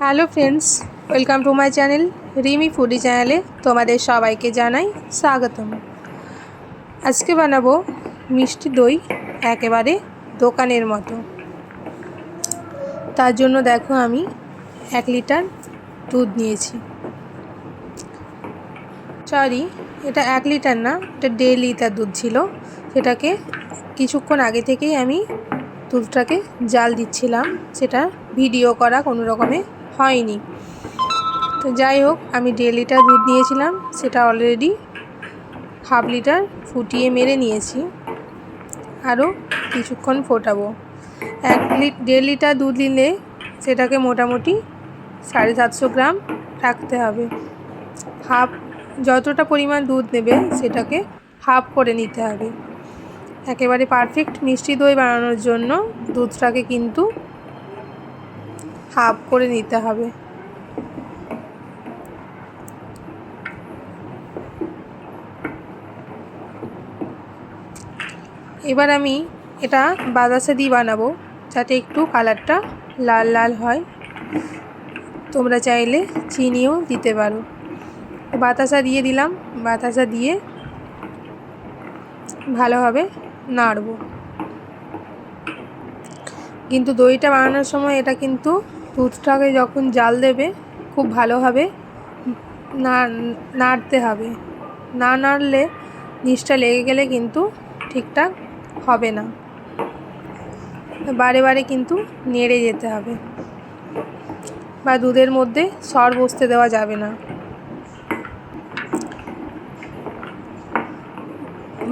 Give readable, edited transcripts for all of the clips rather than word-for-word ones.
Hello friends, welcome to my channel Rimi foodie চ্যানেলে তোমাদের সবাইকে জানাই স্বাগতম। আজকে বানাবো মিষ্টি দই একেবারে দোকানের মতো। তার জন্য দেখো আমি 1 লিটার দুধ নিয়েছি। সরি, এটা 1 লিটার না, এটা 1.5 লিটার দুধ ছিল। সেটাকে কিছুক্ষণ আগে থেকেই আমি দুধটাকে জাল দিচ্ছিলাম, সেটা ভিডিও করা কোনো রকমে হয়নি। তো যাই হোক, আমি 1.5 লিটার দুধ নিয়েছিলাম, সেটা অলরেডি 1/2 লিটার ফুটিয়ে মেরে নিয়েছি। আরও কিছুক্ষণ ফোটাবো। 1.5 লিটার দুধ নিলে সেটাকে মোটামুটি 750 গ্রাম রাখতে হবে। যতটা পরিমাণ দুধ নেবে সেটাকে হাফ করে নিতে হবে। একেবারে পারফেক্ট মিষ্টি দই বানানোর জন্য দুধটাকে কিন্তু হাফ করে নিতে হবে। এবার আমি এটা বাতাসা দিয়ে বানাবো, যাতে একটু কালারটা লাল লাল হয়। তোমরা চাইলে চিনিও দিতে পারো। বাতাসা দিয়ে দিলাম। বাতাসা দিয়ে ভালোভাবে নাড়বো। কিন্তু দইটা বানানোর সময় এটা কিন্তু দুধটাকে যখন জাল দেবে খুব ভালোভাবে নাড়তে হবে। না নাড়লে নিচটা লেগে গেলে কিন্তু ঠিকঠাক হবে না। বারে বারে কিন্তু নেড়ে যেতে হবে, বা দুধের মধ্যে সর বসতে দেওয়া যাবে না।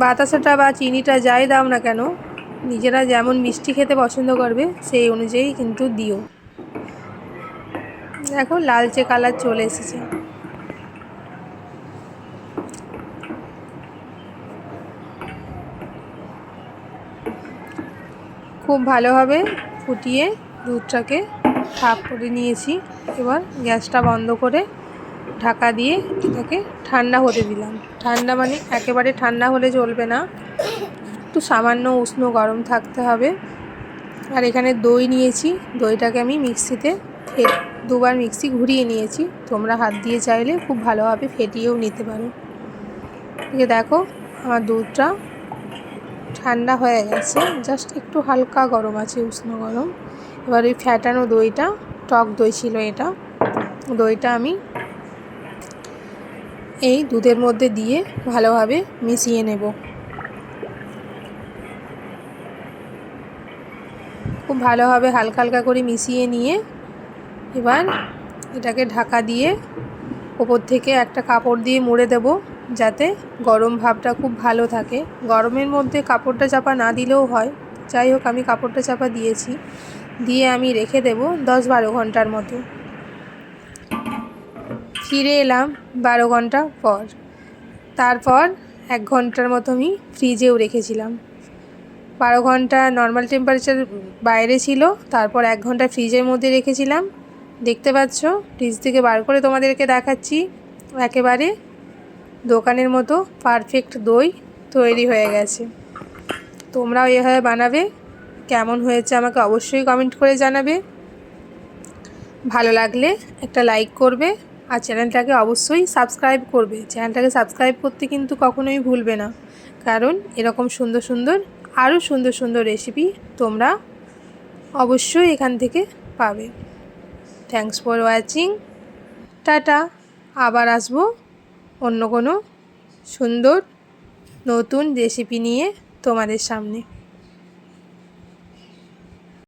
বাতাসাটা বা চিনিটা যাই দাও না কেন, নিজেরা যেমন মিষ্টি খেতে পছন্দ করবে সেই অনুযায়ী কিন্তু দিও। দেখো লালচে কালার চলে এসেছে। খুব ভালোভাবে ফুটিয়ে দুধটাকে হাফ করে নিয়েছি। এবার গ্যাসটা বন্ধ করে ঢাকা দিয়ে এটাকে ঠান্ডা হতে দিলাম। ঠান্ডা মানে একেবারে ঠান্ডা হলে চলবে না, একটু সামান্য উষ্ণ গরম থাকতে হবে। আর এখানে দই নিয়েছি, দইটাকে আমি মিক্সিতে দুবার মিক্সি ঘুরিয়ে নিয়েছি। তোমরা হাত দিয়ে চাইলে খুব ভালোভাবে ফেটিয়েও নিতে পারো। দেখো আমার দুধটা ঠান্ডা হয়ে গেছে, জাস্ট একটু হালকা গরম আছে, উষ্ণ গরম। এবার ওই ফ্যাটানো দইটা, টক দই ছিল এটা, দইটা আমি এই দুধের মধ্যে দিয়ে ভালোভাবে মিশিয়ে নেব। খুব ভালোভাবে হালকা হালকা করে মিশিয়ে নিয়ে এবার এটাকে ঢাকা দিয়ে ওপর থেকে একটা কাপড় দিয়ে মুড়ে দেব, যাতে গরম ভাবটা খুব ভালো থাকে। গরমের মধ্যে কাপড়টা চাপা না দিলেও হয়, যাই হোক আমি কাপড়টা চাপা দিয়েছি। দিয়ে আমি রেখে দেব 10-12 ঘন্টার মতো। ফিরে এলাম 12 ঘন্টা পর। তারপর 1 ঘন্টার মতো আমি ফ্রিজেও রেখেছিলাম। 12 ঘন্টা নর্মাল টেম্পারেচার বাইরে ছিল, তারপর 1 ঘন্টা ফ্রিজের মধ্যে রেখেছিলাম। দেখতে পাচ্ছ, ফ্রিজ থেকে বার করে তোমাদেরকে দেখাচ্ছি। একেবারে দোকানের মতো পারফেক্ট দই তৈরি হয়ে গেছে। তোমরাও এভাবে বানাবে। কেমন হয়েছে আমাকে অবশ্যই কমেন্ট করে জানাবে। ভালো লাগলে একটা লাইক করবে, আর চ্যানেলটাকে অবশ্যই সাবস্ক্রাইব করবে। চ্যানেলটাকে সাবস্ক্রাইব করতে কিন্তু কখনোই ভুলবে না, কারণ এরকম সুন্দর সুন্দর আরও সুন্দর সুন্দর রেসিপি তোমরা অবশ্যই এখান থেকে পাবে। Thanks for watching. টাটা। আবার আসবো অন্য কোনো সুন্দর নতুন রেসিপি নিয়ে তোমাদের সামনে।